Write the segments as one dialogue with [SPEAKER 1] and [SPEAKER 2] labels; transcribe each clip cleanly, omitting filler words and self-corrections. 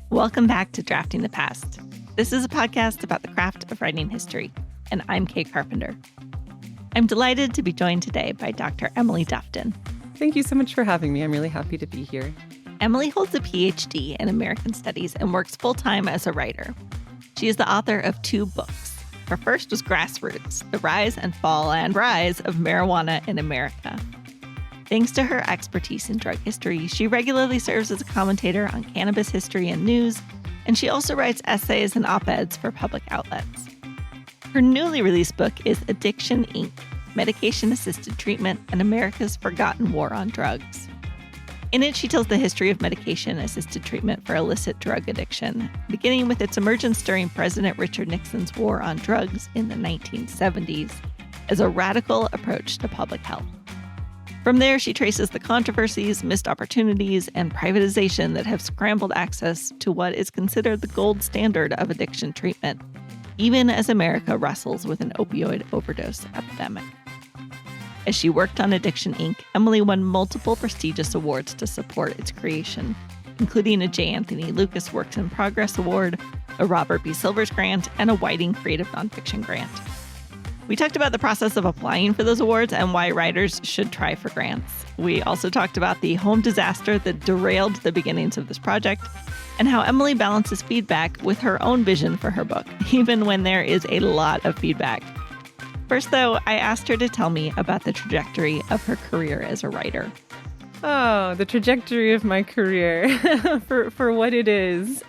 [SPEAKER 1] Welcome back to Drafting the Past. This is a podcast about the craft of writing history, and I'm Kate Carpenter. I'm delighted to be joined today by Dr. Emily Dufton.
[SPEAKER 2] Thank you so much for having me. I'm really happy to be here.
[SPEAKER 1] Emily holds a PhD in American Studies and works full-time as a writer. She is the author of 2 books. Her first was Grassroots, The Rise and Fall and Rise of Marijuana in America. Thanks to her expertise in drug history, she regularly serves as a commentator on cannabis history and news, and she also writes essays and op-eds for public outlets. Her newly released book is Addiction, Inc., Medication-Assisted Treatment and America's Forgotten War on Drugs. In it, she tells the history of medication-assisted treatment for illicit drug addiction, beginning with its emergence during President Richard Nixon's war on drugs in the 1970s as a radical approach to public health. From there, she traces the controversies, missed opportunities, and privatization that have scrambled access to what is considered the gold standard of addiction treatment, even as America wrestles with an opioid overdose epidemic. As she worked on Addiction, Inc., Emily won multiple prestigious awards to support its creation, including a J. Anthony Lukas Works-in-Progress Award, a Robert B. Silvers Grant, and a Whiting Creative Nonfiction Grant. We talked about the process of applying for those awards and why writers should try for grants. We also talked about the home disaster that derailed the beginnings of this project and how Emily balances feedback with her own vision for her book, even when there is a lot of feedback. First, though, I asked her to tell me about the trajectory of her career as a writer.
[SPEAKER 2] Oh, the trajectory of my career for what it is.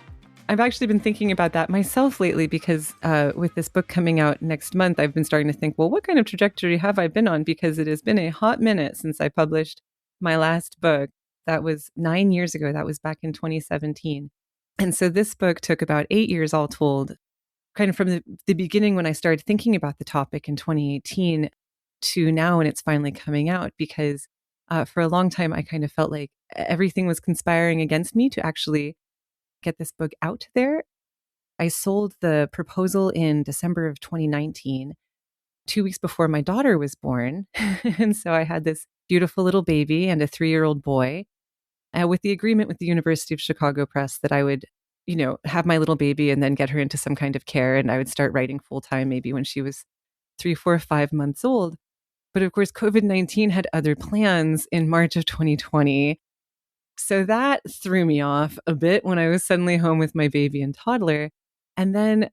[SPEAKER 2] I've actually been thinking about that myself lately because with this book coming out next month, I've been starting to think, well, what kind of trajectory have I been on? Because it has been a hot minute since I published my last book. That was 9 years ago. That was back in 2017. And so this book took about 8 years all told, kind of from the beginning when I started thinking about the topic in 2018 to now when it's finally coming out, because for a long time, I kind of felt like everything was conspiring against me to actually get this book out there. I sold the proposal in December of 2019, 2 weeks before my daughter was born. And so I had this beautiful little baby and a 3-year-old boy with the agreement with the University of Chicago Press that I would, have my little baby and then get her into some kind of care. And I would start writing full time, maybe when she was 3, 4, 5 months old. But of course, COVID-19 had other plans in March of 2020. So that threw me off a bit when I was suddenly home with my baby and toddler. And then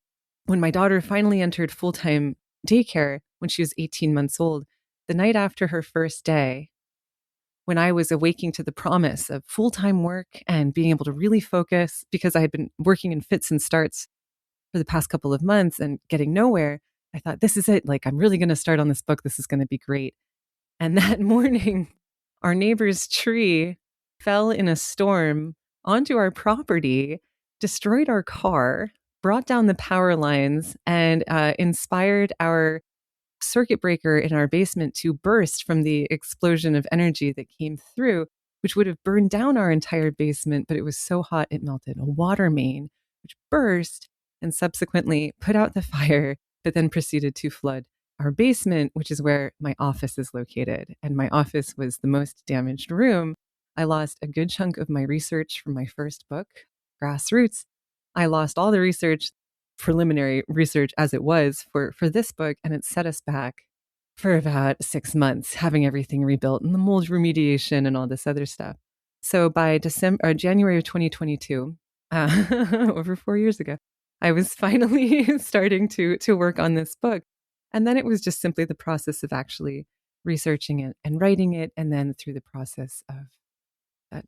[SPEAKER 2] when my daughter finally entered full-time daycare when she was 18 months old, the night after her first day, when I was awaking to the promise of full-time work and being able to really focus because I had been working in fits and starts for the past couple of months and getting nowhere, I thought, this is it. Like, I'm really going to start on this book. This is going to be great. And that morning, our neighbor's tree fell in a storm onto our property, destroyed our car, brought down the power lines, and inspired our circuit breaker in our basement to burst from the explosion of energy that came through, which would have burned down our entire basement, but it was so hot it melted a water main, which burst and subsequently put out the fire, but then proceeded to flood our basement, which is where my office is located. And my office was the most damaged room. I lost a good chunk of my research from my first book, Grassroots. I lost all the research, preliminary research as it was for this book, and it set us back for about 6 months, having everything rebuilt and the mold remediation and all this other stuff. So by January of 2022, over 4 years ago, I was finally starting to work on this book. And then it was just simply the process of actually researching it and writing it, and then through the process of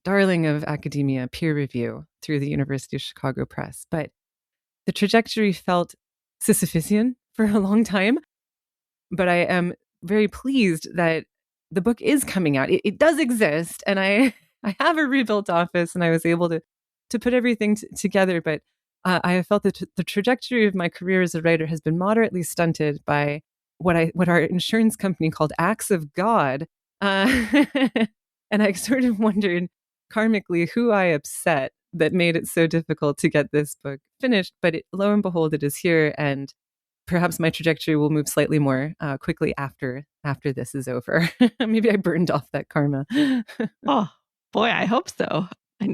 [SPEAKER 2] darling of academia, peer review through the University of Chicago Press. But the trajectory felt Sisyphean for a long time. But I am very pleased that the book is coming out. It does exist, and I have a rebuilt office, and I was able to put everything together. But I have felt that the trajectory of my career as a writer has been moderately stunted by what our insurance company called acts of God. And I sort of wondered karmically who I upset that made it so difficult to get this book finished. But lo and behold, it is here. And perhaps my trajectory will move slightly more quickly after this is over. Maybe I burned off that karma.
[SPEAKER 1] Oh, boy, I hope so.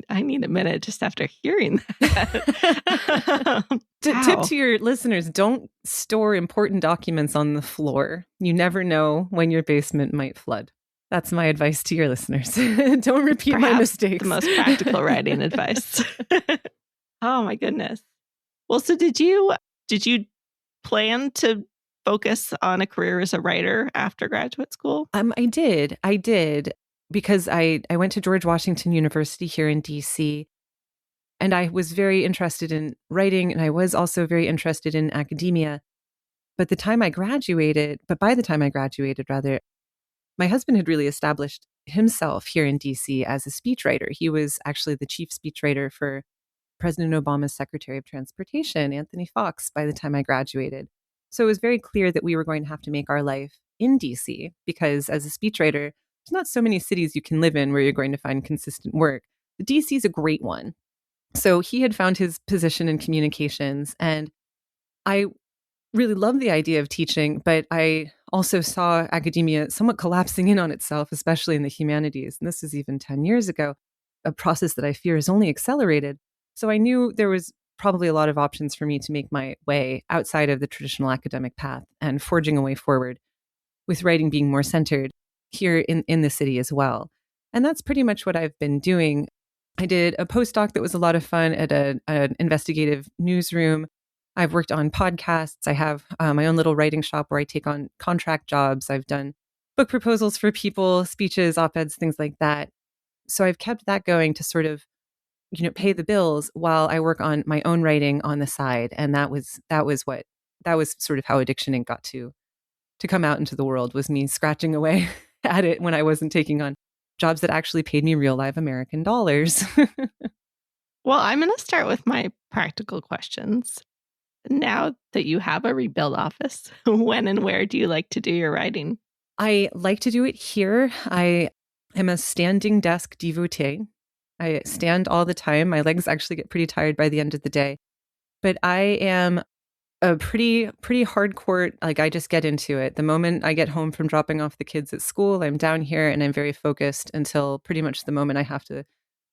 [SPEAKER 1] I need a minute just after hearing that.
[SPEAKER 2] Tip to your listeners, don't store important documents on the floor. You never know when your basement might flood. That's my advice to your listeners. Don't repeat my mistakes.
[SPEAKER 1] The most practical writing advice. Oh my goodness. Well, so did you plan to focus on a career as a writer after graduate school?
[SPEAKER 2] I did because I went to George Washington University here in DC, and I was very interested in writing, and I was also very interested in academia. But by the time I graduated, rather, my husband had really established himself here in DC as a speechwriter. He was actually the chief speechwriter for President Obama's Secretary of Transportation, Anthony Fox, by the time I graduated. So it was very clear that we were going to have to make our life in DC, because as a speechwriter, there's not so many cities you can live in where you're going to find consistent work. The DC is a great one. So he had found his position in communications, and I really loved the idea of teaching, but I also saw academia somewhat collapsing in on itself, especially in the humanities. And this was even 10 years ago, a process that I fear is only accelerated. So I knew there was probably a lot of options for me to make my way outside of the traditional academic path and forging a way forward, with writing being more centered here in the city as well. And that's pretty much what I've been doing. I did a postdoc that was a lot of fun at an investigative newsroom. I've worked on podcasts. I have my own little writing shop where I take on contract jobs. I've done book proposals for people, speeches, op-eds, things like that. So I've kept that going to sort of, pay the bills while I work on my own writing on the side. And that was sort of how Addiction Inc. got to come out into the world, was me scratching away at it when I wasn't taking on jobs that actually paid me real live American dollars.
[SPEAKER 1] Well, I'm going to start with my practical questions. Now that you have a rebuild office, when and where do you like to do your writing?
[SPEAKER 2] I like to do it here. I am a standing desk devotee. I stand all the time. My legs actually get pretty tired by the end of the day. But I am a pretty hardcore, like I just get into it. The moment I get home from dropping off the kids at school, I'm down here and I'm very focused until pretty much the moment I have to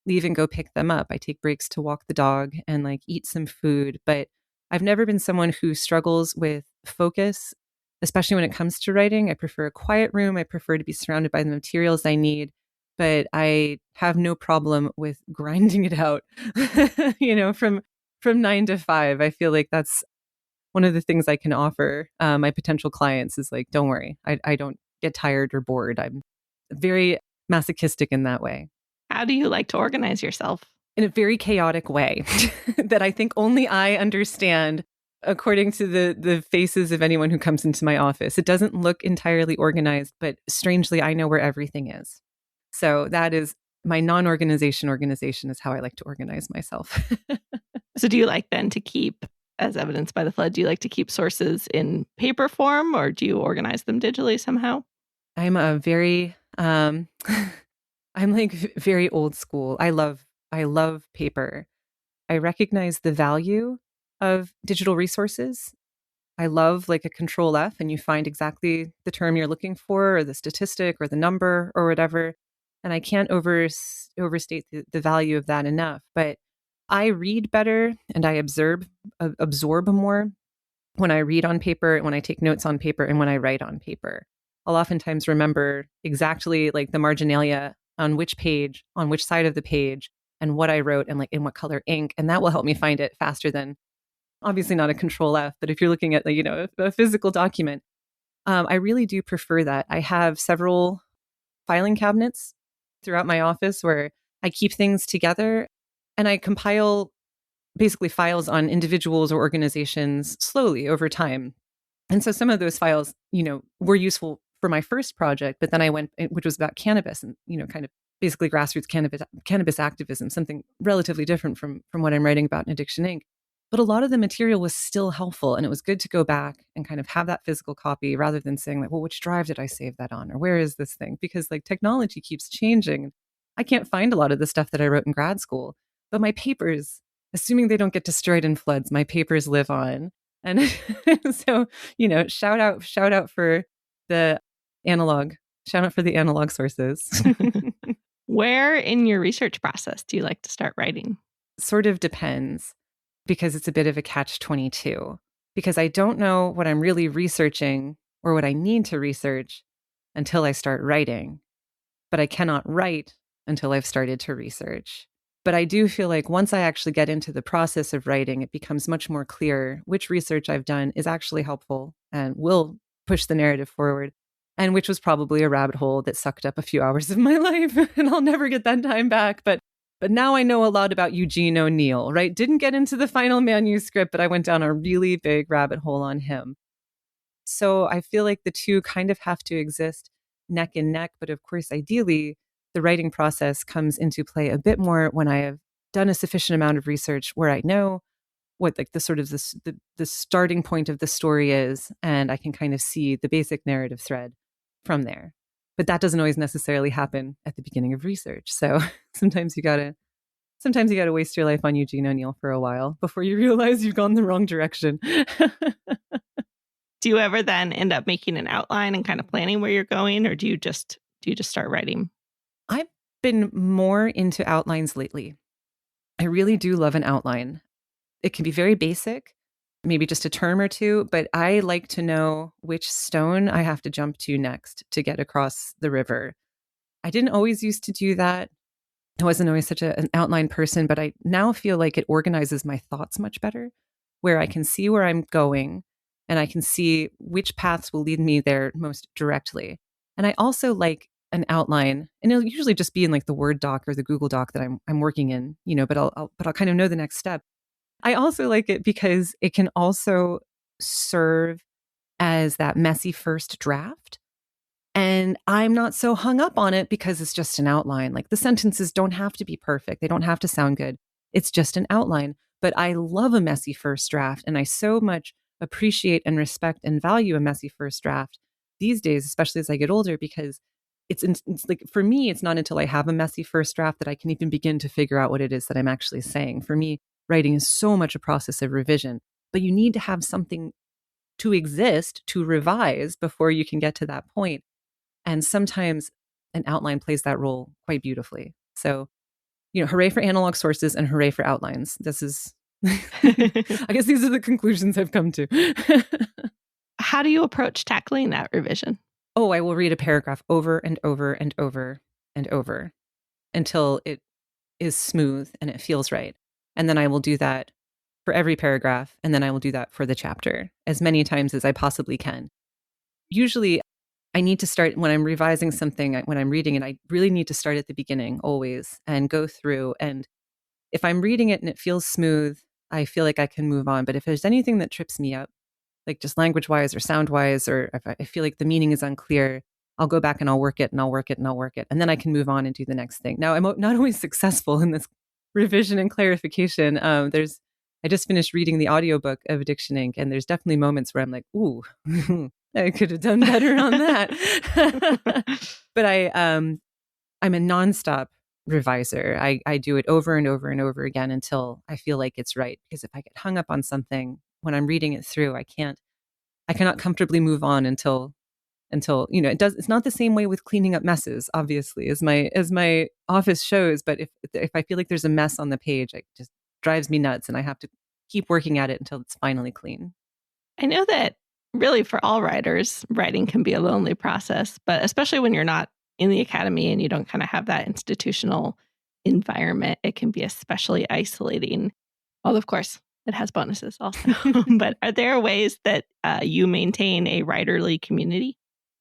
[SPEAKER 2] leave and go pick them up. I take breaks to walk the dog and eat some food. But I've never been someone who struggles with focus, especially when it comes to writing. I prefer a quiet room. I prefer to be surrounded by the materials I need. But I have no problem with grinding it out, from 9 to 5. I feel like that's one of the things I can offer my potential clients is don't worry, I don't get tired or bored. I'm very masochistic in that way.
[SPEAKER 1] How do you like to organize yourself?
[SPEAKER 2] In a very chaotic way that I think only I understand, according to the faces of anyone who comes into my office. It doesn't look entirely organized, but strangely, I know where everything is. So that is my non-organization is how I like to organize myself.
[SPEAKER 1] So do you like then to keep, as evidenced by the flood, do you like to keep sources in paper form, or do you organize them digitally somehow?
[SPEAKER 2] I'm a very, I'm very old school. I love paper. I recognize the value of digital resources. I love a Control F and you find exactly the term you're looking for, or the statistic or the number or whatever. And I can't overstate the value of that enough. But I read better and I absorb more when I read on paper, when I take notes on paper, and when I write on paper. I'll oftentimes remember exactly the marginalia on which page, on which side of the page, and what I wrote and in what color ink. And that will help me find it faster than, obviously not a Control F, but if you're looking at a physical document, I really do prefer that. I have several filing cabinets throughout my office where I keep things together, and I compile basically files on individuals or organizations slowly over time. And so some of those files, were useful for my first project, but then I went, which was about cannabis and, kind of basically grassroots cannabis activism, something relatively different from what I'm writing about in Addiction Inc. But a lot of the material was still helpful, and it was good to go back and kind of have that physical copy rather than saying well, which drive did I save that on? Or where is this thing? Because technology keeps changing. I can't find a lot of the stuff that I wrote in grad school, but my papers, assuming they don't get destroyed in floods, my papers live on. And so, shout out for the analog sources.
[SPEAKER 1] Where in your research process do you like to start writing?
[SPEAKER 2] Sort of depends, because it's a bit of a catch-22. Because I don't know what I'm really researching or what I need to research until I start writing. But I cannot write until I've started to research. But I do feel like once I actually get into the process of writing, it becomes much more clear which research I've done is actually helpful and will push the narrative forward, and which was probably a rabbit hole that sucked up a few hours of my life, and I'll never get that time back. But now I know a lot about Eugene O'Neill, right? Didn't get into the final manuscript, but I went down a really big rabbit hole on him. So I feel like the two kind of have to exist neck and neck. But of course, ideally, the writing process comes into play a bit more when I have done a sufficient amount of research where I know what like the sort of the starting point of the story is, and I can kind of see the basic narrative thread from there. But that doesn't always necessarily happen at the beginning of research. So sometimes you gotta waste your life on Eugene O'Neill for a while before you realize you've gone the wrong direction.
[SPEAKER 1] Do you ever then end up making an outline and kind of planning where you're going, or do you just start writing?
[SPEAKER 2] I've been more into outlines lately. I really do love an outline. It can be very basic, maybe just a term or two, but I like to know which stone I have to jump to next to get across the river. I didn't always used to do that. I wasn't always such an outline person, but I now feel like it organizes my thoughts much better, where I can see where I'm going and I can see which paths will lead me there most directly. And I also like an outline, and it'll usually just be in like the Word doc or the Google doc that I'm working in, but I'll kind of know the next step. I also like it because it can also serve as that messy first draft. And I'm not so hung up on it because it's just an outline. Like the sentences don't have to be perfect. They don't have to sound good. It's just an outline. But I love a messy first draft. And I so much appreciate and respect and value a messy first draft these days, especially as I get older, because it's like, for me, it's not until I have a messy first draft that I can even begin to figure out what it is that I'm actually saying. For me, writing is so much a process of revision, but you need to have something to exist to revise before you can get to that point. And sometimes an outline plays that role quite beautifully. So, hooray for analog sources and hooray for outlines. This is, I guess these are the conclusions I've come to.
[SPEAKER 1] How do you approach tackling that revision?
[SPEAKER 2] Oh, I will read a paragraph over and over and over and over until it is smooth and it feels right. And then I will do that for every paragraph. And then I will do that for the chapter as many times as I possibly can. Usually, I need to start when I'm revising something, when I'm reading it, I really need to start at the beginning always and go through. And if I'm reading it and it feels smooth, I feel like I can move on. But if there's anything that trips me up, like just language wise or sound wise, or if I feel like the meaning is unclear, I'll go back and I'll work it and I'll work it and I'll work it. And then I can move on and do the next thing. Now, I'm not always successful in this revision and clarification. I just finished reading the audiobook of Addiction Inc. And there's definitely moments where I'm like, ooh, I could have done better on that. But I'm a nonstop reviser. I do it over and over and over again until I feel like it's right. Because if I get hung up on something when I'm reading it through, I cannot comfortably move on until it's not the same way with cleaning up messes, obviously, as my office shows. But if I feel like there's a mess on the page, it just drives me nuts, and I have to keep working at it until it's finally clean.
[SPEAKER 1] I know that really for all writers, writing can be a lonely process, but especially when you're not in the academy and you don't kind of have that institutional environment, it can be especially isolating. Well, of course, it has bonuses also. But are there ways that you maintain a writerly community?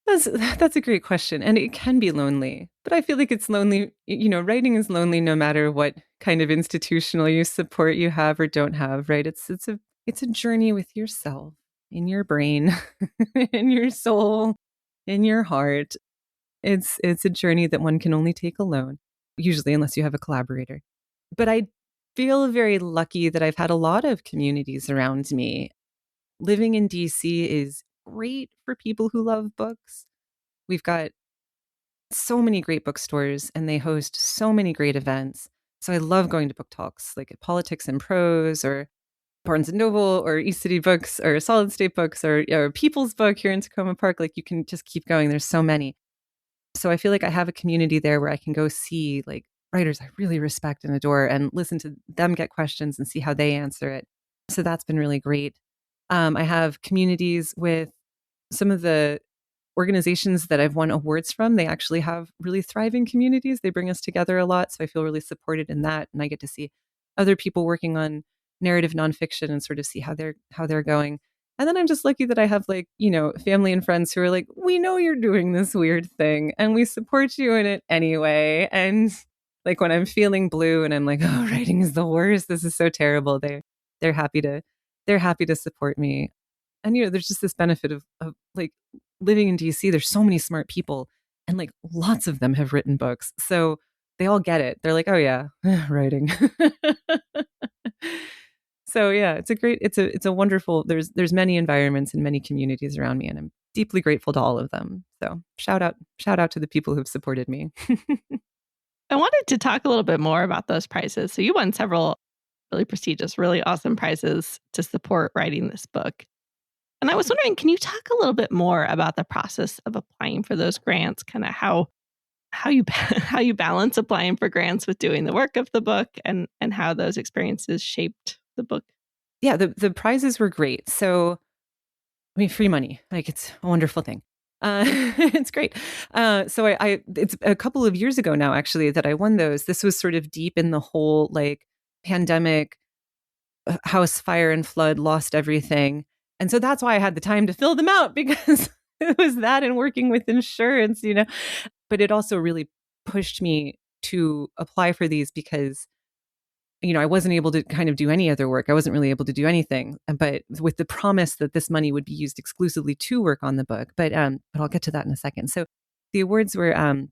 [SPEAKER 2] That's a great question. And it can be lonely, but I feel like it's lonely. Writing is lonely no matter what kind of institutional support you have or don't have, right? It's a journey with yourself, in your brain, in your soul, in your heart. It's a journey that one can only take alone, usually unless you have a collaborator. But I feel very lucky that I've had a lot of communities around me. Living in DC is great for people who love books. We've got so many great bookstores and they host so many great events. So I love going to book talks like at Politics and Prose or Barnes and Noble or East City Books or Solid State Books or People's Book here in Tacoma Park. Like you can just keep going. There's so many. So I feel like I have a community there where I can go see like writers I really respect and adore and listen to them get questions and see how they answer it. So that's been really great. I have communities with some of the organizations that I've won awards from. They actually have really thriving communities. They bring us together a lot. So I feel really supported in that. And I get to see other people working on narrative nonfiction and sort of see how they're going. And then I'm just lucky that I have like, family and friends who are like, we know you're doing this weird thing and we support you in it anyway. And like when I'm feeling blue and I'm like, oh, writing is the worst. This is so terrible. They're happy to support me. And there's just this benefit of like living in DC. There's so many smart people and like lots of them have written books. So they all get it. They're like, oh yeah, writing. So yeah, it's a wonderful, there's many environments and many communities around me and I'm deeply grateful to all of them. So shout out to the people who've supported me.
[SPEAKER 1] I wanted to talk a little bit more about those prizes. So you won several really prestigious, really awesome prizes to support writing this book. And I was wondering, can you talk a little bit more about the process of applying for those grants, kind of how you how you balance applying for grants with doing the work of the book and how those experiences shaped the book?
[SPEAKER 2] Yeah, the prizes were great. So I mean, free money, like it's a wonderful thing. It's great. So it's a couple of years ago now, actually, that I won those. This was sort of deep in the whole like pandemic, house fire and flood, lost everything. And so that's why I had the time to fill them out because it was that and working with insurance, But it also really pushed me to apply for these because I wasn't able to kind of do any other work. I wasn't really able to do anything, but with the promise that this money would be used exclusively to work on the book. But I'll get to that in a second. So the awards were, and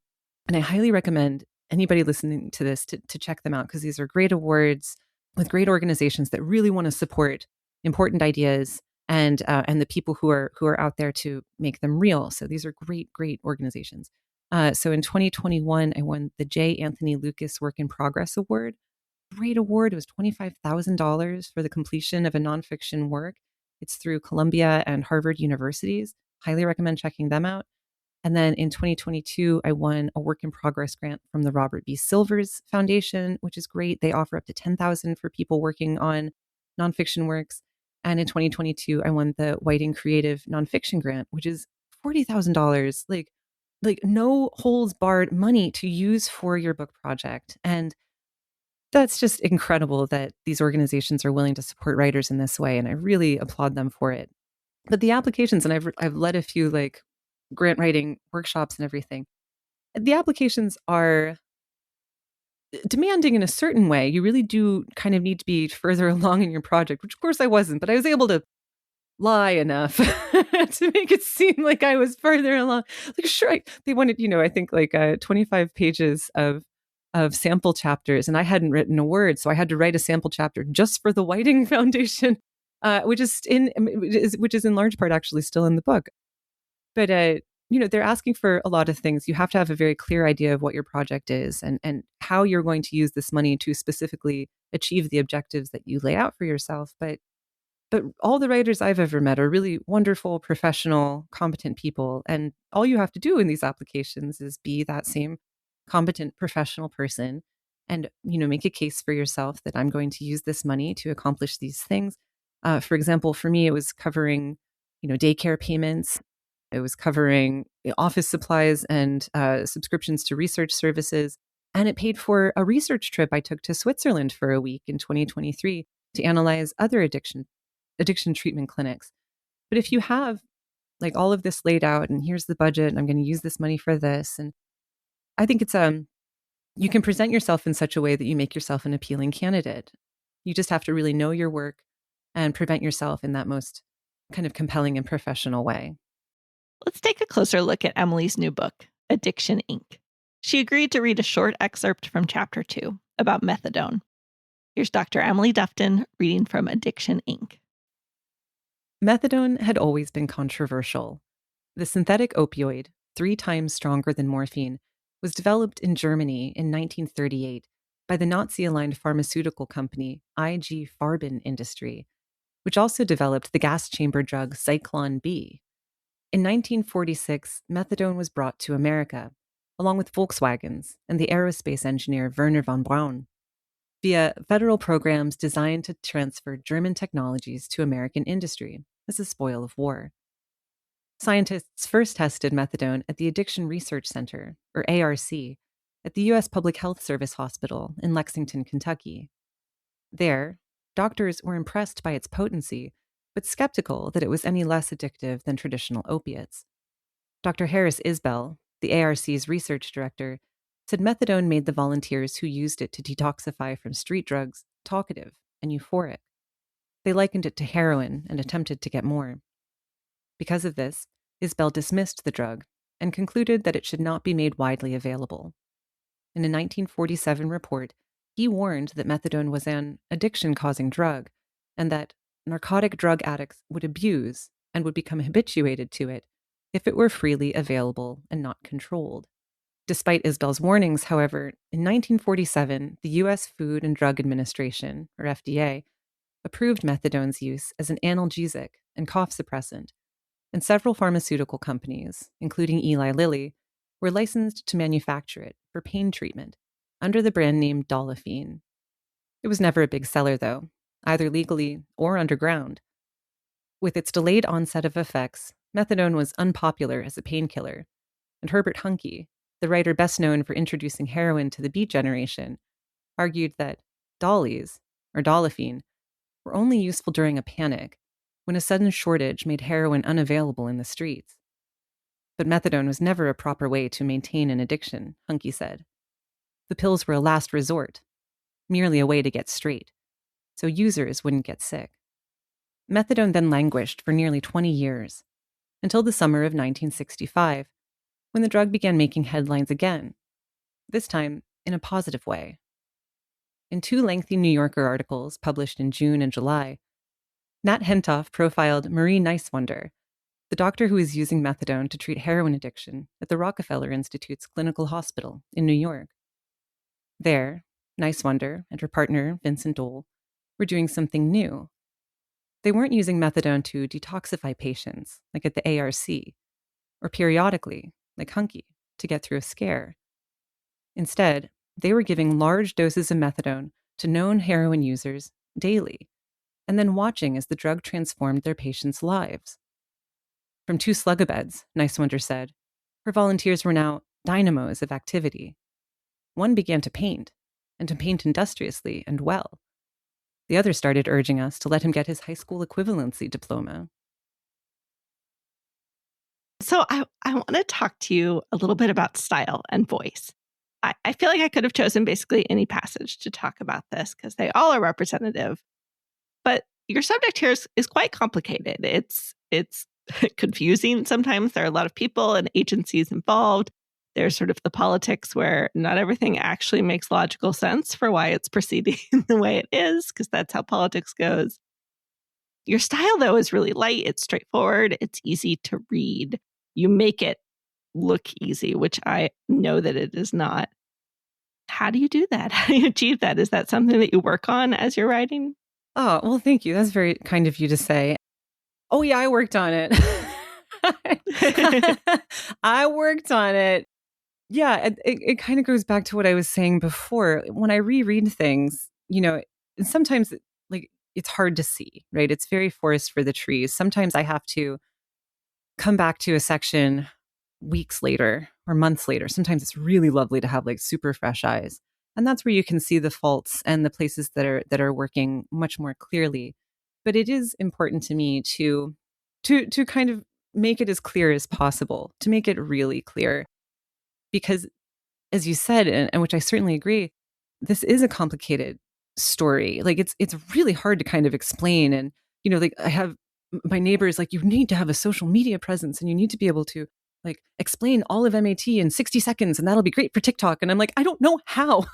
[SPEAKER 2] I highly recommend anybody listening to this to check them out because these are great awards with great organizations that really want to support important ideas and the people who are out there to make them real. So these are great organizations. So in 2021, I won the J. Anthony Lukas Work-in-Progress Award. Great award. It was $25,000 for the completion of a nonfiction work. It's through Columbia and Harvard universities. Highly recommend checking them out. And then in 2022, I won a work in progress grant from the Robert B. Silvers Foundation, which is great. They offer up to $10,000 for people working on nonfiction works. And in 2022, I won the Whiting Creative Nonfiction Grant, which is $40,000, like no holds barred money to use for your book project. And that's just incredible that these organizations are willing to support writers in this way. And I really applaud them for it. But the applications, and I've led a few like grant writing workshops and everything. The applications are demanding in a certain way. You really do kind of need to be further along in your project, which of course I wasn't, but I was able to lie enough to make it seem like I was further along. Like, sure, they wanted, I think like 25 pages of sample chapters, and I hadn't written a word, so I had to write a sample chapter just for the Whiting Foundation, which is in large part actually still in the book. But they're asking for a lot of things. You have to have a very clear idea of what your project is and how you're going to use this money to specifically achieve the objectives that you lay out for yourself. But all the writers I've ever met are really wonderful, professional, competent people. And all you have to do in these applications is be that same competent, professional person and, make a case for yourself that I'm going to use this money to accomplish these things. For example, for me, it was covering, daycare payments. It was covering office supplies and subscriptions to research services. And it paid for a research trip I took to Switzerland for a week in 2023 to analyze other addiction treatment clinics. But if you have like all of this laid out and here's the budget and I'm going to use this money for this, and I think it's you can present yourself in such a way that you make yourself an appealing candidate. You just have to really know your work and present yourself in that most kind of compelling and professional way.
[SPEAKER 1] Let's take a closer look at Emily's new book, Addiction Inc. She agreed to read a short excerpt from Chapter 2 about methadone. Here's Dr. Emily Dufton reading from Addiction Inc.
[SPEAKER 2] Methadone had always been controversial. The synthetic opioid, 3 times stronger than morphine, was developed in Germany in 1938 by the Nazi-aligned pharmaceutical company IG Farben Industry, which also developed the gas chamber drug Zyklon B. In 1946, methadone was brought to America, along with Volkswagen's and the aerospace engineer Werner von Braun, via federal programs designed to transfer German technologies to American industry as a spoil of war. Scientists first tested methadone at the Addiction Research Center, or ARC, at the U.S. Public Health Service Hospital in Lexington, Kentucky. There, doctors were impressed by its potency, but skeptical that it was any less addictive than traditional opiates. Dr. Harris Isbell, the ARC's research director, said methadone made the volunteers who used it to detoxify from street drugs talkative and euphoric. They likened it to heroin and attempted to get more. Because of this, Isbell dismissed the drug and concluded that it should not be made widely available. In a 1947 report, he warned that methadone was an addiction-causing drug and that narcotic drug addicts would abuse and would become habituated to it if it were freely available and not controlled. Despite Isbell's warnings, however, in 1947, the U.S. Food and Drug Administration, or FDA, approved methadone's use as an analgesic and cough suppressant, and several pharmaceutical companies, including Eli Lilly, were licensed to manufacture it for pain treatment under the brand name Dolafine. It was never a big seller, though, either legally or underground. With its delayed onset of effects, methadone was unpopular as a painkiller, and Herbert Huncke, the writer best known for introducing heroin to the Beat Generation, argued that dollies, or Dolafine, were only useful during a panic, when a sudden shortage made heroin unavailable in the streets. But methadone was never a proper way to maintain an addiction, Huncke said. The pills were a last resort, merely a way to get straight, so users wouldn't get sick. Methadone then languished for nearly 20 years, until the summer of 1965, when the drug began making headlines again, this time in a positive way. In two lengthy New Yorker articles published in June and July, Nat Hentoff profiled Marie Neiswander, the doctor who is using methadone to treat heroin addiction at the Rockefeller Institute's clinical hospital in New York. There, Neiswander and her partner, Vincent Dole, were doing something new. They weren't using methadone to detoxify patients, like at the ARC, or periodically, like Huncke, to get through a scare. Instead, they were giving large doses of methadone to known heroin users daily, and then watching as the drug transformed their patients' lives. From two slug-a-beds, Neiswander said, her volunteers were now dynamos of activity. One began to paint, and to paint industriously and well. The other started urging us to let him get his high school equivalency diploma.
[SPEAKER 1] So I want to talk to you a little bit about style and voice. I feel like I could have chosen basically any passage to talk about this because they all are representative. But your subject here is quite complicated. It's confusing sometimes. There are a lot of people and agencies involved. There's sort of the politics where not everything actually makes logical sense for why it's proceeding the way it is, because that's how politics goes. Your style, though, is really light. It's straightforward. It's easy to read. You make it look easy, which I know that it is not. How do you do that? How do you achieve that? Is that something that you work on as you're writing?
[SPEAKER 2] Oh, well, thank you. That's very kind of you to say. Oh, yeah, I worked on it. I worked on it. Yeah, it kind of goes back to what I was saying before. When I reread things, sometimes it's hard to see, right? It's very forest for the trees. Sometimes I have to come back to a section weeks later or months later. Sometimes it's really lovely to have super fresh eyes. And that's where you can see the faults and the places that are working much more clearly. But it is important to me to kind of make it as clear as possible, to make it really clear. Because as you said, and which I certainly agree, this is a complicated story. It's really hard to kind of explain. And, I have my neighbors, you need to have a social media presence and you need to be able to explain all of MAT in 60 seconds and that'll be great for TikTok. And I'm I don't know how.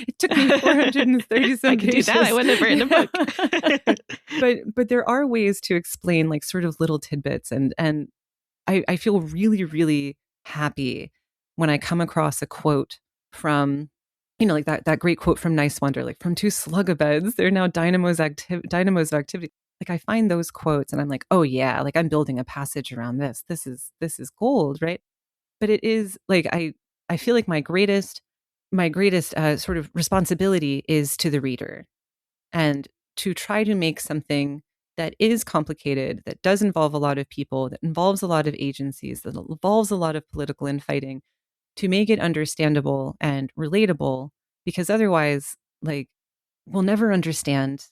[SPEAKER 2] It took me 430 some pages.
[SPEAKER 1] I could do that. I wouldn't have written a
[SPEAKER 2] book. But there are ways to explain sort of little tidbits. And I feel really, really happy when I come across a quote from, that great quote from Neiswander, from two slug-a-beds, they're now dynamos of activity. I find those quotes and I'm oh yeah, I'm building a passage around this. This is gold, right? But it is like, I feel like my greatest sort of responsibility is to the reader, and to try to make something that is complicated, that does involve a lot of people, that involves a lot of agencies, that involves a lot of political infighting, to make it understandable and relatable, because otherwise, like, we'll never understand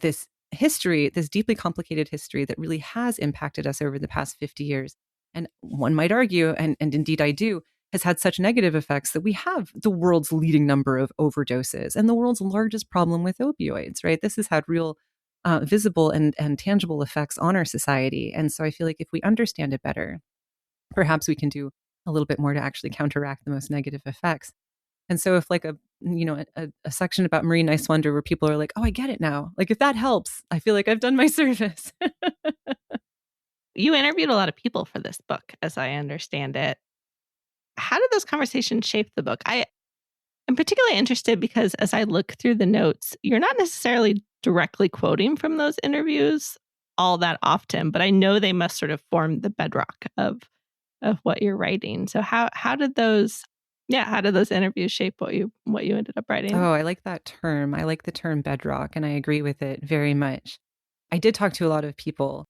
[SPEAKER 2] this history, this deeply complicated history that really has impacted us over the past 50 years. And one might argue, and indeed I do, has had such negative effects that we have the world's leading number of overdoses and the world's largest problem with opioids, right? This has had real visible and tangible effects on our society. And so I feel like if we understand it better, perhaps we can do a little bit more to actually counteract the most negative effects. And so if like a section about Marine Ice Wonder where people are like, oh, I get it now. Like if that helps, I feel like I've done my service.
[SPEAKER 1] You interviewed a lot of people for this book, as I understand it. How did those conversations shape the book? I'm particularly interested because as I look through the notes, you're not necessarily directly quoting from those interviews all that often, but I know they must sort of form the bedrock of what you're writing. So how did those interviews shape what you ended up writing?
[SPEAKER 2] Oh, I like that term. I like the term bedrock, and I agree with it very much. I did talk to a lot of people.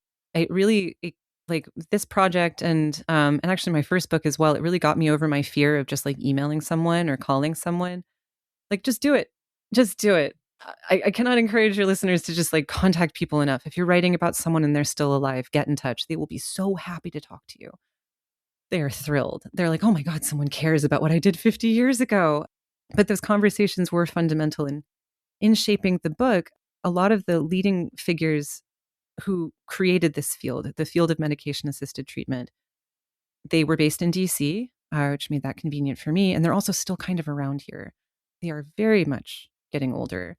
[SPEAKER 2] Like this project and actually my first book as well, it really got me over my fear of just like emailing someone or calling someone. Like, just do it. Just do it. I cannot encourage your listeners to just like contact people enough. If you're writing about someone and they're still alive, get in touch. They will be so happy to talk to you. They are thrilled. They're like, oh my God, someone cares about what I did 50 years ago. But those conversations were fundamental in shaping the book. A lot of the leading figures who created this field, the field of medication-assisted treatment, they were based in DC, which made that convenient for me. And they're also still kind of around here. They are very much getting older.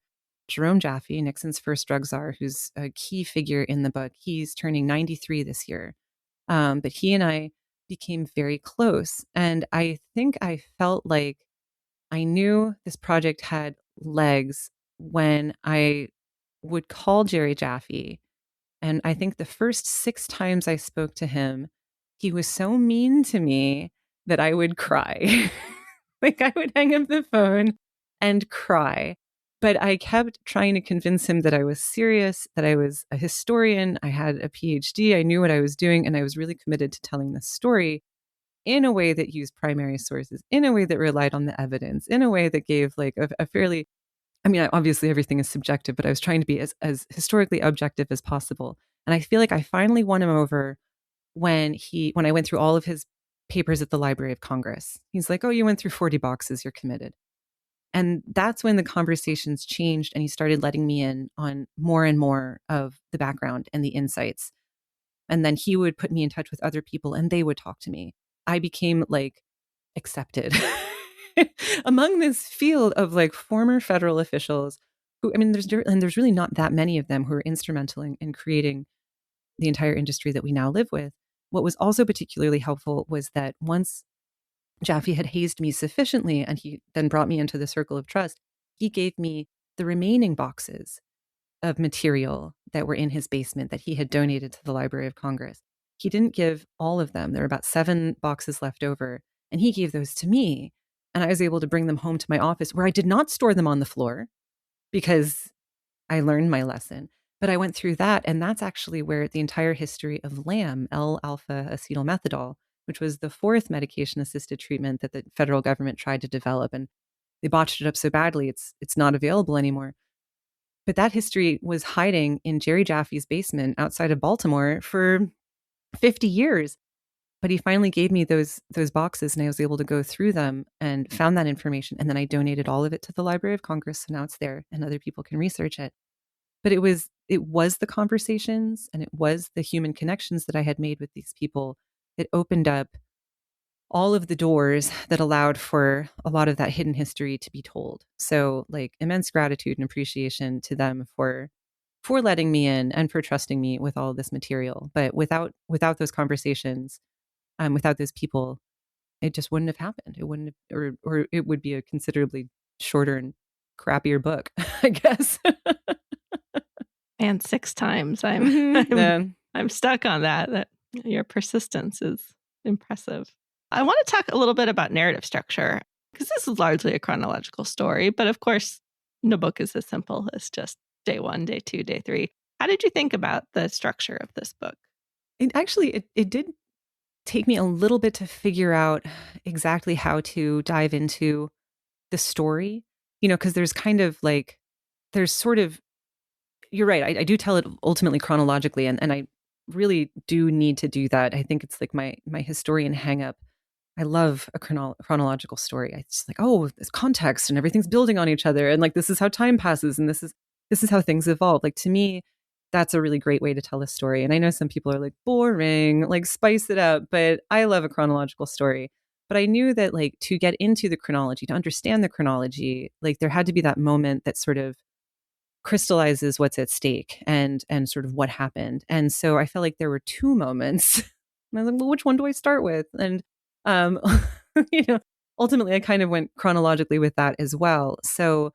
[SPEAKER 2] Jerome Jaffe, Nixon's first drug czar, who's a key figure in the book, he's turning 93 this year. But he and I became very close. And I think I felt like I knew this project had legs when I would call Jerry Jaffe. And I think the first 6 times I spoke to him, he was so mean to me that I would cry. Like I would hang up the phone and cry. But I kept trying to convince him that I was serious, that I was a historian. I had a PhD. I knew what I was doing. And I was really committed to telling this story in a way that used primary sources, in a way that relied on the evidence, in a way that gave like a fairly, I mean, obviously everything is subjective, but I was trying to be as historically objective as possible. And I feel like I finally won him over when I went through all of his papers at the Library of Congress. He's like, oh, you went through 40 boxes, you're committed. And that's when the conversations changed and he started letting me in on more and more of the background and the insights. And then he would put me in touch with other people and they would talk to me. I became like accepted among this field of like former federal officials who, I mean, there's really not that many of them who are instrumental in creating the entire industry that we now live with. What was also particularly helpful was that once Jaffe had hazed me sufficiently and he then brought me into the circle of trust, he gave me the remaining boxes of material that were in his basement that he had donated to the Library of Congress. He didn't give all of them. There were about 7 boxes left over, and he gave those to me. And I was able to bring them home to my office where I did not store them on the floor because I learned my lesson. But I went through that, and that's actually where the entire history of LAM, L-alpha-acetylmethadol, which was the 4th medication-assisted treatment that the federal government tried to develop, and they botched it up so badly, it's not available anymore. But that history was hiding in Jerry Jaffe's basement outside of Baltimore for 50 years. But he finally gave me those boxes, and I was able to go through them and found that information. And then I donated all of it to the Library of Congress. So now it's there and other people can research it. But it was the conversations and it was the human connections that I had made with these people that opened up all of the doors that allowed for a lot of that hidden history to be told. So like immense gratitude and appreciation to them for letting me in and for trusting me with all of this material. But without those conversations, without those people, it just wouldn't have happened. It wouldn't have, or it would be a considerably shorter and crappier book, I guess.
[SPEAKER 1] And 6 times.
[SPEAKER 2] Yeah.
[SPEAKER 1] I'm stuck on that. That your persistence is impressive. I want to talk a little bit about narrative structure, because this is largely a chronological story. But of course, no book is as simple as just day 1, day 2, day 3. How did you think about the structure of this book?
[SPEAKER 2] It did take me a little bit to figure out exactly how to dive into the story, because there's kind of like, there's sort of, you're right. I do tell it ultimately chronologically, and I really do need to do that. I think it's like my historian hang up. I love a chronological story. I just like, oh, there's context and everything's building on each other. And like, this is how time passes and this is how things evolve. Like, to me, that's a really great way to tell a story. And I know some people are like, boring, like spice it up, but I love a chronological story. But I knew that like to get into the chronology, to understand the chronology, like there had to be that moment that sort of crystallizes what's at stake and sort of what happened. And so I felt like there were two moments. And I was like, well, which one do I start with? And um, ultimately I kind of went chronologically with that as well. So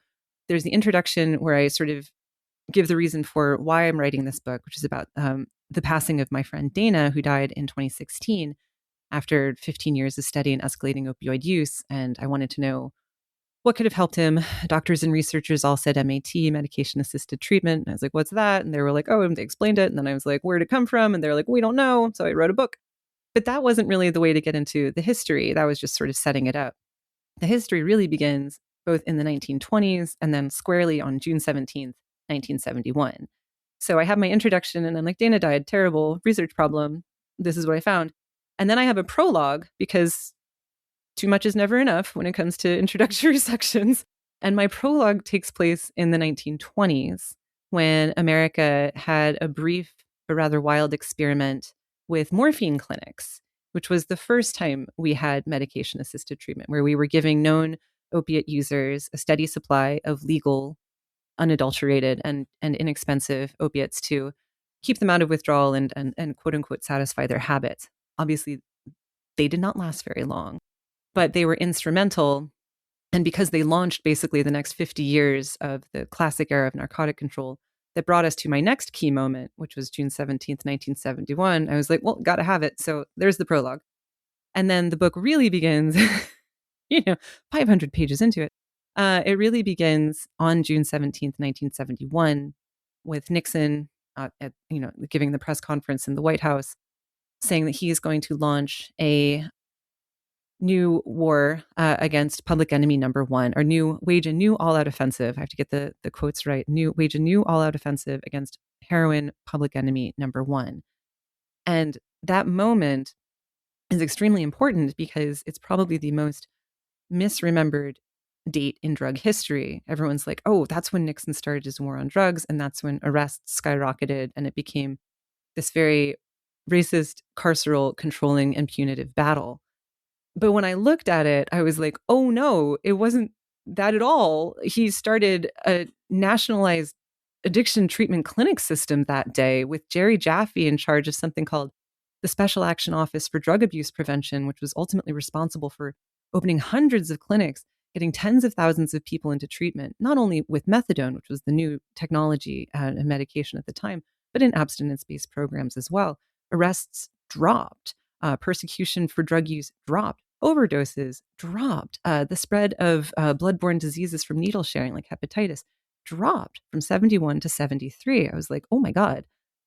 [SPEAKER 2] there's the introduction where I sort of give the reason for why I'm writing this book, which is about the passing of my friend Dana, who died in 2016 after 15 years of studying escalating opioid use. And I wanted to know what could have helped him. Doctors and researchers all said MAT, medication assisted treatment. And I was like, what's that? And they were like, oh, and they explained it. And then I was like, where'd it come from? And they're like, we don't know. So I wrote a book. But that wasn't really the way to get into the history. That was just sort of setting it up. The history really begins both in the 1920s and then squarely on June 17th, 1971. So I have my introduction and I'm like, Dana died, terrible research problem. This is what I found. And then I have a prologue because too much is never enough when it comes to introductory sections. And my prologue takes place in the 1920s when America had a brief but rather wild experiment with morphine clinics, which was the first time we had medication-assisted treatment, where we were giving known opiate users a steady supply of legal, unadulterated, and inexpensive opiates to keep them out of withdrawal and quote-unquote satisfy their habits. Obviously, they did not last very long, but they were instrumental. And because they launched basically the next 50 years of the classic era of narcotic control, that brought us to my next key moment, which was June 17th, 1971. I was like, well, got to have it. So there's the prologue. And then the book really begins, 500 pages into it. It really begins on June 17th, 1971, with Nixon giving the press conference in the White House, saying that he is going to launch a new war against public enemy number one, or wage a new all-out offensive. I have to get the quotes right. Wage a new all-out offensive against heroin public enemy number one. And that moment is extremely important because it's probably the most misremembered date in drug history. Everyone's like, oh, that's when Nixon started his war on drugs, and that's when arrests skyrocketed, and it became this very racist, carceral, controlling, and punitive battle. But when I looked at it, I was like, oh no, it wasn't that at all. He started a nationalized addiction treatment clinic system that day with Jerry Jaffe in charge of something called the Special Action Office for Drug Abuse Prevention, which was ultimately responsible for opening hundreds of clinics, getting tens of thousands of people into treatment, not only with methadone, which was the new technology and medication at the time, but in abstinence-based programs as well. Arrests dropped. Persecution for drug use dropped. Overdoses dropped. The spread of bloodborne diseases from needle sharing, like hepatitis, dropped from 71 to 73. I was like, oh my God,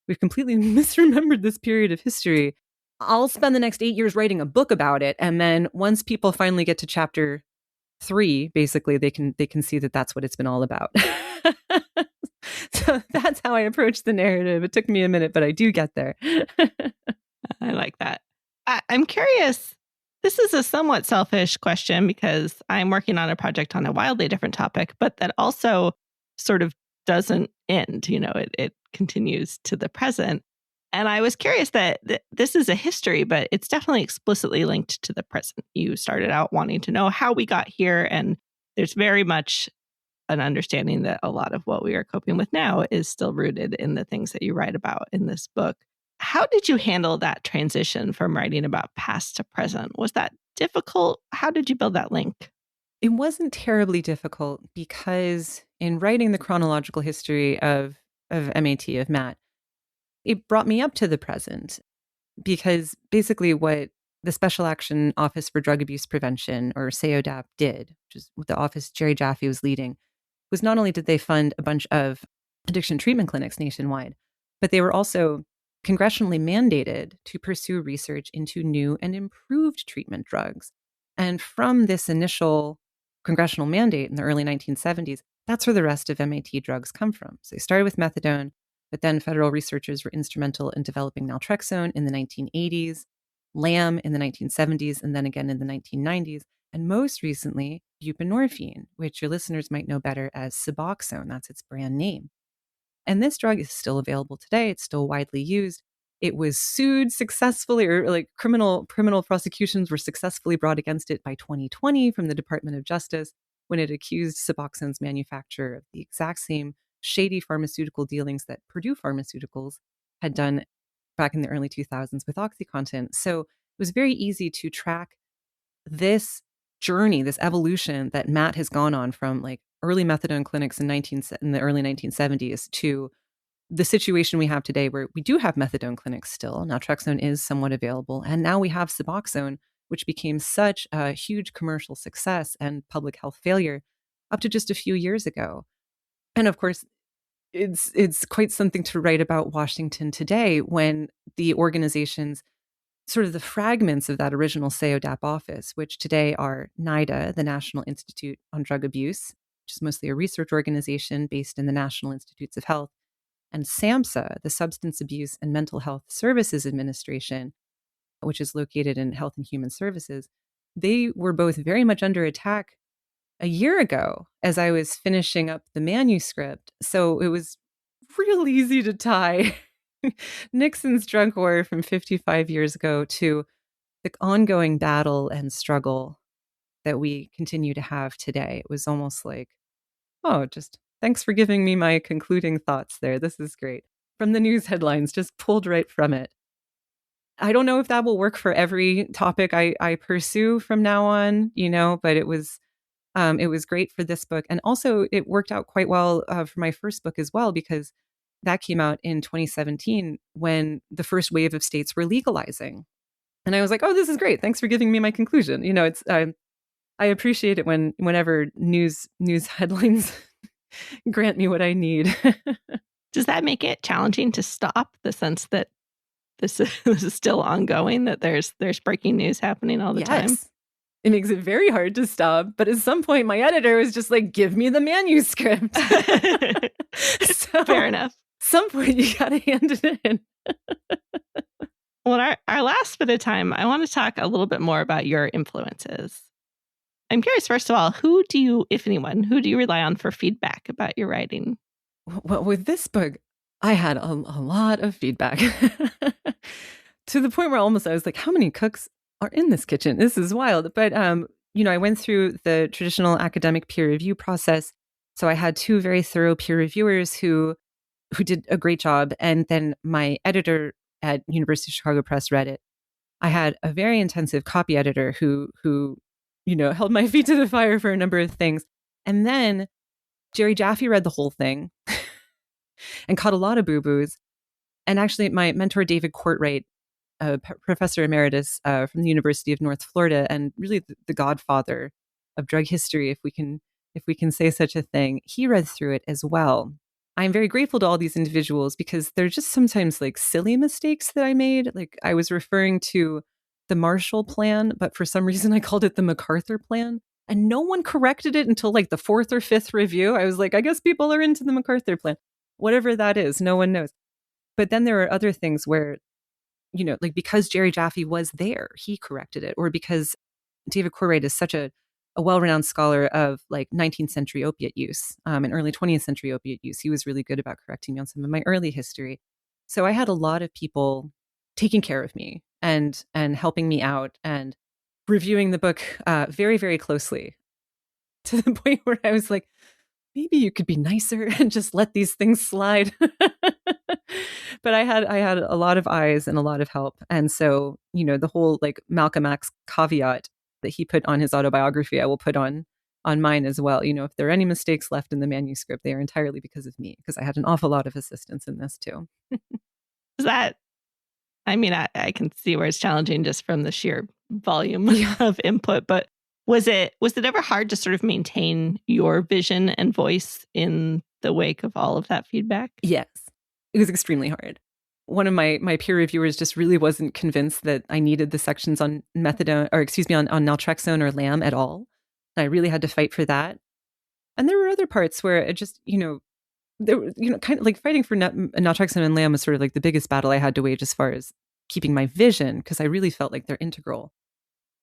[SPEAKER 2] we've completely misremembered this period of history. I'll spend the next 8 years writing a book about it. And then once people finally get to chapter 3, basically, they can see that that's what it's been all about. So that's how I approached the narrative. It took me a minute, but I do get there.
[SPEAKER 1] I like that. I'm curious. This is a somewhat selfish question because I'm working on a project on a wildly different topic, but that also sort of doesn't end. It continues to the present. And I was curious that this is a history, but it's definitely explicitly linked to the present. You started out wanting to know how we got here, and there's very much an understanding that a lot of what we are coping with now is still rooted in the things that you write about in this book. How did you handle that transition from writing about past to present? Was that difficult? How did you build that link?
[SPEAKER 2] It wasn't terribly difficult because in writing the chronological history of Matt, it brought me up to the present, because basically what the Special Action Office for Drug Abuse Prevention, or SAODAP, did, which is what the office Jerry Jaffe was leading, was not only did they fund a bunch of addiction treatment clinics nationwide, but they were also congressionally mandated to pursue research into new and improved treatment drugs. And from this initial congressional mandate in the early 1970s, that's where the rest of MAT drugs come from. So they started with methadone, but then federal researchers were instrumental in developing naltrexone in the 1980s, LAM in the 1970s, and then again in the 1990s. And most recently, buprenorphine, which your listeners might know better as Suboxone. That's its brand name. And this drug is still available today. It's still widely used. It was sued successfully, or like criminal prosecutions were successfully brought against it by 2020 from the Department of Justice when it accused Suboxone's manufacturer of the exact same shady pharmaceutical dealings that Purdue Pharmaceuticals had done back in the early 2000s with OxyContin. So it was very easy to track this journey, this evolution that Matt has gone on from like early methadone clinics in the early 1970s to the situation we have today, where we do have methadone clinics still. Naltrexone is somewhat available. And now we have Suboxone, which became such a huge commercial success and public health failure up to just a few years ago. And of course, it's quite something to write about Washington today, when the organizations, sort of the fragments of that original SAODAP office, which today are NIDA, the National Institute on Drug Abuse, which is mostly a research organization based in the National Institutes of Health, and SAMHSA, the Substance Abuse and Mental Health Services Administration, which is located in Health and Human Services. They were both very much under attack a year ago as I was finishing up the manuscript. So it was real easy to tie Nixon's drug war from 55 years ago to the ongoing battle and struggle that we continue to have today. It was almost like, oh, just thanks for giving me my concluding thoughts there. This is great. From the news headlines, just pulled right from it. I don't know if that will work for every topic I pursue from now on, but it was great for this book. And also it worked out quite well for my first book as well, because that came out in 2017 when the first wave of states were legalizing. And I was like, oh, this is great. Thanks for giving me my conclusion. It's I appreciate it whenever news headlines grant me what I need.
[SPEAKER 1] Does that make it challenging to stop, the sense that this is still ongoing, that there's breaking news happening all the time?
[SPEAKER 2] It makes it very hard to stop. But at some point, my editor was just like, give me the manuscript. So,
[SPEAKER 1] fair enough.
[SPEAKER 2] At some point, you got to hand it in.
[SPEAKER 1] Well, our last bit of time, I want to talk a little bit more about your influences. I'm curious, first of all, who do you, if anyone, rely on for feedback about your writing?
[SPEAKER 2] Well, with this book, I had a lot of feedback to the point where almost I was like, how many cooks are in this kitchen? This is wild. But, I went through the traditional academic peer review process. So I had two very thorough peer reviewers who did a great job. And then my editor at University of Chicago Press read it. I had a very intensive copy editor who held my feet to the fire for a number of things. And then Jerry Jaffe read the whole thing and caught a lot of boo-boos. And actually, my mentor, David Courtwright, professor emeritus from the University of North Florida, and really the godfather of drug history, if we can say such a thing, he read through it as well. I'm very grateful to all these individuals because they're just sometimes like silly mistakes that I made. Like I was referring to the Marshall Plan, but for some reason I called it the MacArthur Plan. And no one corrected it until like the fourth or fifth review. I was like, I guess people are into the MacArthur Plan. Whatever that is, no one knows. But then there are other things where, like because Jerry Jaffe was there, he corrected it. Or because David Courtwright is such a well-renowned scholar of like 19th century opiate use and early 20th century opiate use. He was really good about correcting me on some of my early history. So I had a lot of people taking care of me and helping me out and reviewing the book very, very closely, to the point where I was like, maybe you could be nicer and just let these things slide. But I had a lot of eyes and a lot of help. And so, the whole like Malcolm X caveat that he put on his autobiography, I will put on mine as well. If there are any mistakes left in the manuscript, they are entirely because of me, because I had an awful lot of assistance in this too.
[SPEAKER 1] Is that, I can see where it's challenging just from the sheer volume of input, but was it ever hard to sort of maintain your vision and voice in the wake of all of that feedback?
[SPEAKER 2] Yes, it was extremely hard. One of my peer reviewers just really wasn't convinced that I needed the sections on methadone, or excuse me, on naltrexone or LAM at all. And I really had to fight for that. And there were other parts where it just, there were, kind of like fighting for naltrexone and LAM was sort of like the biggest battle I had to wage as far as keeping my vision, because I really felt like they're integral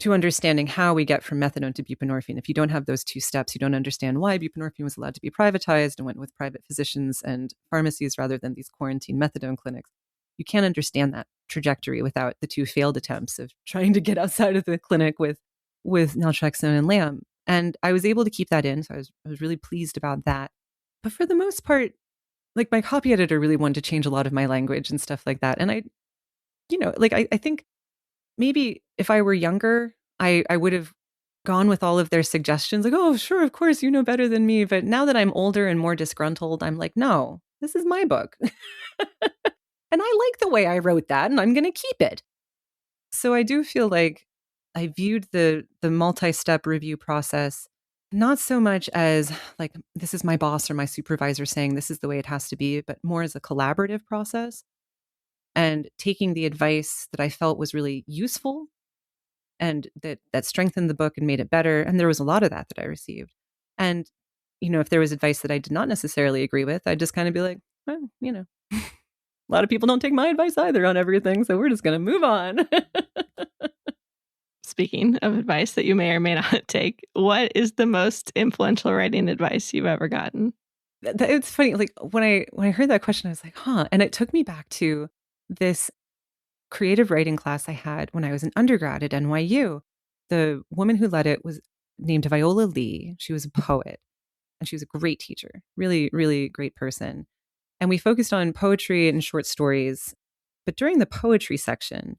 [SPEAKER 2] to understanding how we get from methadone to buprenorphine. If you don't have those two steps, you don't understand why buprenorphine was allowed to be privatized and went with private physicians and pharmacies rather than these quarantine methadone clinics. You can't understand that trajectory without the two failed attempts of trying to get outside of the clinic with naltrexone and LAM. And I was able to keep that in, so I was really pleased about that. But for the most part, like my copy editor really wanted to change a lot of my language and stuff like that. And I think maybe if I were younger, I would have gone with all of their suggestions, like, oh, sure, of course, you know better than me. But now that I'm older and more disgruntled, I'm like, no, this is my book. And I like the way I wrote that, and I'm going to keep it. So I do feel like I viewed the multi-step review process not so much as like, this is my boss or my supervisor saying this is the way it has to be, but more as a collaborative process and taking the advice that I felt was really useful and that strengthened the book and made it better. And there was a lot of that I received. And, if there was advice that I did not necessarily agree with, I'd just kind of be like, well, a lot of people don't take my advice either on everything. So we're just going to move on.
[SPEAKER 1] Speaking of advice that you may or may not take, what is the most influential writing advice you've ever gotten?
[SPEAKER 2] It's funny. Like when I heard that question, I was like, huh. And it took me back to this creative writing class I had when I was an undergrad at NYU. The woman who led it was named Viola Lee. She was a poet and she was a great teacher, really, really great person. And we focused on poetry and short stories. But during the poetry section,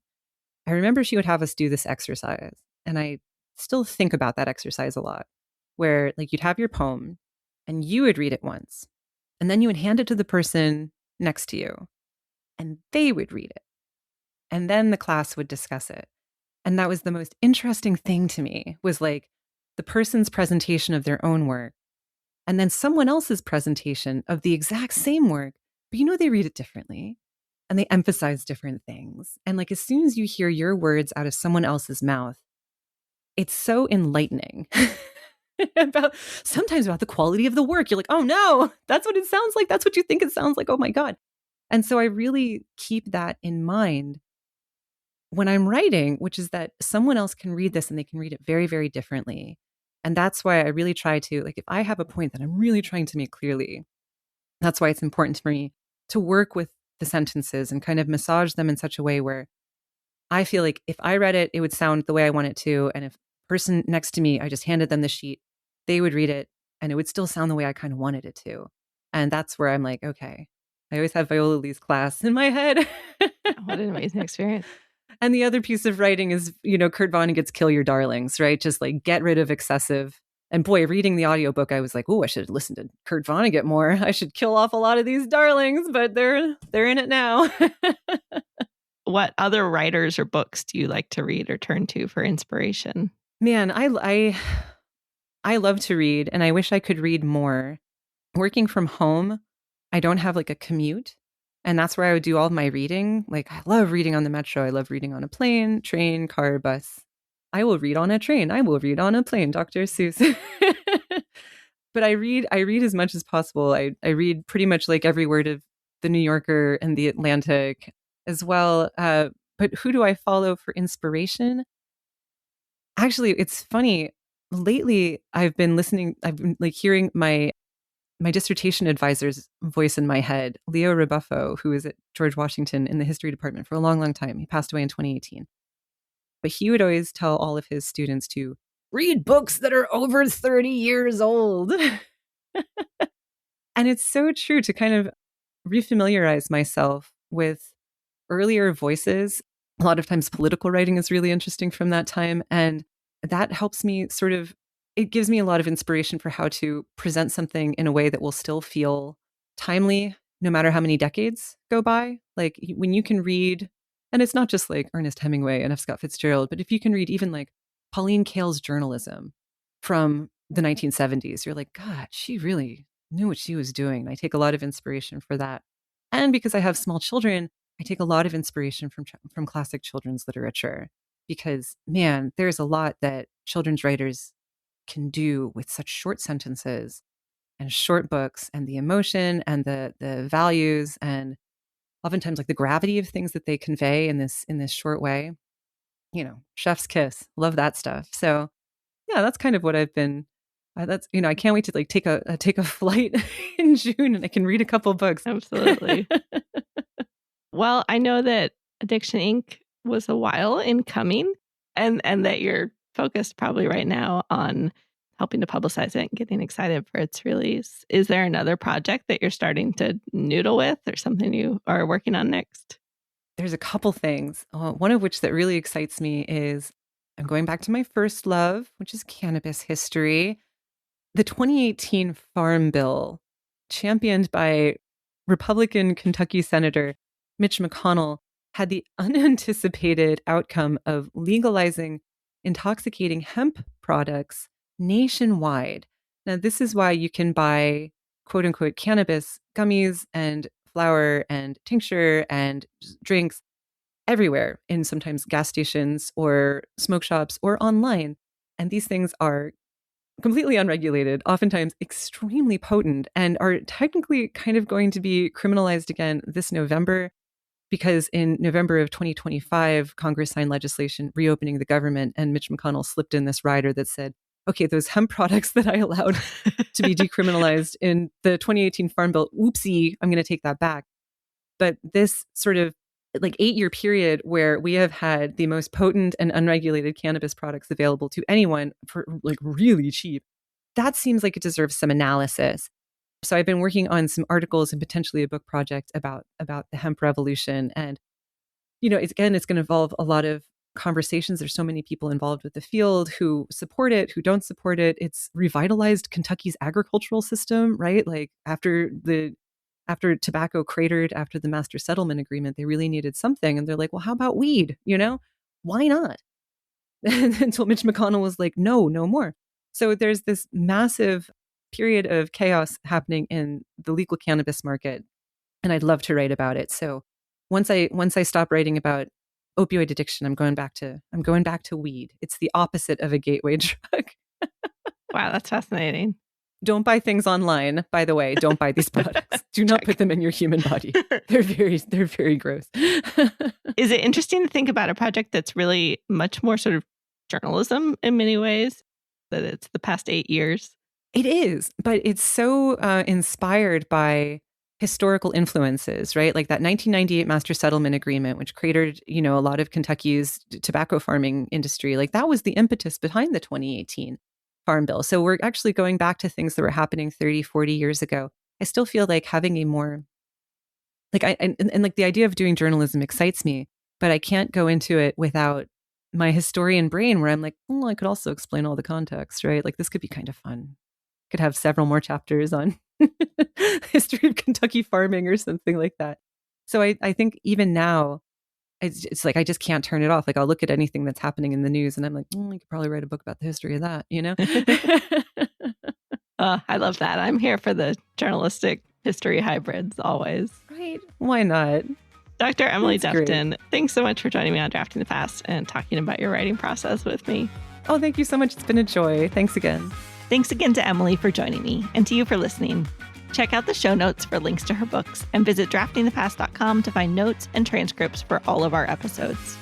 [SPEAKER 2] I remember she would have us do this exercise. And I still think about that exercise a lot, where like you'd have your poem and you would read it once. And then you would hand it to the person next to you and they would read it. And then the class would discuss it. And that was the most interesting thing to me, was like the person's presentation of their own work and then someone else's presentation of the exact same work, but they read it differently and they emphasize different things. And like as soon as you hear your words out of someone else's mouth, it's so enlightening. Sometimes about the quality of the work. You're like, oh no, that's what it sounds like. That's what you think it sounds like. Oh my God. And so I really keep that in mind when I'm writing, which is that someone else can read this and they can read it very, very differently. And that's why I really try to, like, if I have a point that I'm really trying to make clearly, that's why it's important for me to work with the sentences and kind of massage them in such a way where I feel like if I read it, it would sound the way I want it to. And if the person next to me, I just handed them the sheet, they would read it and it would still sound the way I kind of wanted it to. And that's where I'm like, okay, I always have Viola Lee's class in my head.
[SPEAKER 1] What an amazing experience.
[SPEAKER 2] And the other piece of writing is, Kurt Vonnegut's Kill Your Darlings, right? Just like get rid of excessive. And boy, reading the audiobook, I was like, oh, I should listen to Kurt Vonnegut more. I should kill off a lot of these darlings, but they're in it now.
[SPEAKER 1] What other writers or books do you like to read or turn to for inspiration?
[SPEAKER 2] Man, I love to read and I wish I could read more. Working from home, I don't have like a commute. And that's where I would do all of my reading. Like I love reading on the metro. I love reading on a plane, train, car, bus. I will read on a train. I will read on a plane, Dr. Seuss. But I read as much as possible. I read pretty much like every word of the New Yorker and the Atlantic as well. But who do I follow for inspiration? Actually, it's funny. Lately, I've been like hearing my dissertation advisor's voice in my head, Leo Rebuffo, who was at George Washington in the history department for a long, long time. He passed away in 2018. But he would always tell all of his students to read books that are over 30 years old. And it's so true to kind of refamiliarize myself with earlier voices. A lot of times political writing is really interesting from that time. And that helps me it gives me a lot of inspiration for how to present something in a way that will still feel timely, no matter how many decades go by. Like when you can read And it's not just like Ernest Hemingway and F. Scott Fitzgerald, but if you can read even like Pauline Kael's journalism from the 1970s, you're like, God, she really knew what she was doing. And I take a lot of inspiration for that. And because I have small children, I take a lot of inspiration from classic children's literature because, man, there's a lot that children's writers can do with such short sentences and short books, and the emotion and the values, and oftentimes like the gravity of things that they convey in this short way. Chef's kiss. Love that stuff. So yeah, that's kind of what I've been. That's I can't wait to like take a flight in June, and I can read a couple books.
[SPEAKER 1] Absolutely. Well, I know that Addiction Inc. was a while in coming, and that you're focused probably right now on helping to publicize it and getting excited for its release. Is there another project that you're starting to noodle with, or something you are working on next?
[SPEAKER 2] There's a couple things. One of which that really excites me is I'm going back to my first love, which is cannabis history. The 2018 Farm Bill, championed by Republican Kentucky Senator Mitch McConnell, had the unanticipated outcome of legalizing intoxicating hemp products nationwide. Now, this is why you can buy quote unquote cannabis gummies and flour and tincture and drinks everywhere, in sometimes gas stations or smoke shops or online. And these things are completely unregulated, oftentimes extremely potent, and are technically kind of going to be criminalized again this November, because in November of 2025, Congress signed legislation reopening the government, and Mitch McConnell slipped in this rider that said, okay, those hemp products that I allowed to be decriminalized in the 2018 Farm Bill, oopsie, I'm going to take that back. But this sort of like 8-year period where we have had the most potent and unregulated cannabis products available to anyone for like really cheap, that seems like it deserves some analysis. So I've been working on some articles and potentially a book project about the hemp revolution. And, it's going to involve a lot of conversations. There's so many people involved with the field who support it, who don't support it. It's revitalized Kentucky's agricultural system, right? Like after tobacco cratered after the master settlement agreement, they really needed something. And they're like, well, how about weed? Why not? Until Mitch McConnell was like, no more. So there's this massive period of chaos happening in the legal cannabis market. And I'd love to write about it. So once I stop writing about opioid addiction, I'm going back to weed. It's the opposite of a gateway drug.
[SPEAKER 1] Wow, that's fascinating.
[SPEAKER 2] Don't buy things online, by the way. Don't buy these products. Do not put them in your human body. They're very gross.
[SPEAKER 1] Is it interesting to think about a project that's really much more sort of journalism in many ways, that it's the past 8 years?
[SPEAKER 2] It is, but it's so inspired by historical influences, right? Like that 1998 Master Settlement Agreement, which cratered, a lot of Kentucky's tobacco farming industry. Like that was the impetus behind the 2018 Farm Bill. So we're actually going back to things that were happening 30, 40 years ago. I still feel like having a more, like like the idea of doing journalism excites me, but I can't go into it without my historian brain where I'm like, I could also explain all the context, right? Like this could be kind of fun. Could have several more chapters on history of Kentucky farming or something like that. So I think even now, it's like I just can't turn it off. Like I'll look at anything that's happening in the news and I'm like, I could probably write a book about the history of that,
[SPEAKER 1] I love that. I'm here for the journalistic history hybrids always.
[SPEAKER 2] Right. Why not?
[SPEAKER 1] Dr. Emily
[SPEAKER 2] That's
[SPEAKER 1] Dufton,
[SPEAKER 2] great.
[SPEAKER 1] Thanks so much for joining me on Drafting the Past and talking about your writing process with me.
[SPEAKER 2] Oh, thank you so much. It's been a joy. Thanks again.
[SPEAKER 1] Thanks again to Emily for joining me, and to you for listening. Check out the show notes for links to her books, and visit draftingthepast.com to find notes and transcripts for all of our episodes.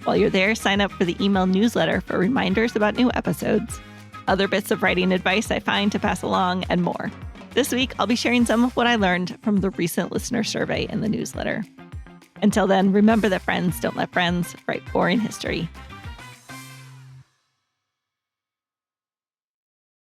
[SPEAKER 1] While you're there, sign up for the email newsletter for reminders about new episodes, other bits of writing advice I find to pass along, and more. This week, I'll be sharing some of what I learned from the recent listener survey in the newsletter. Until then, remember that friends don't let friends write boring history.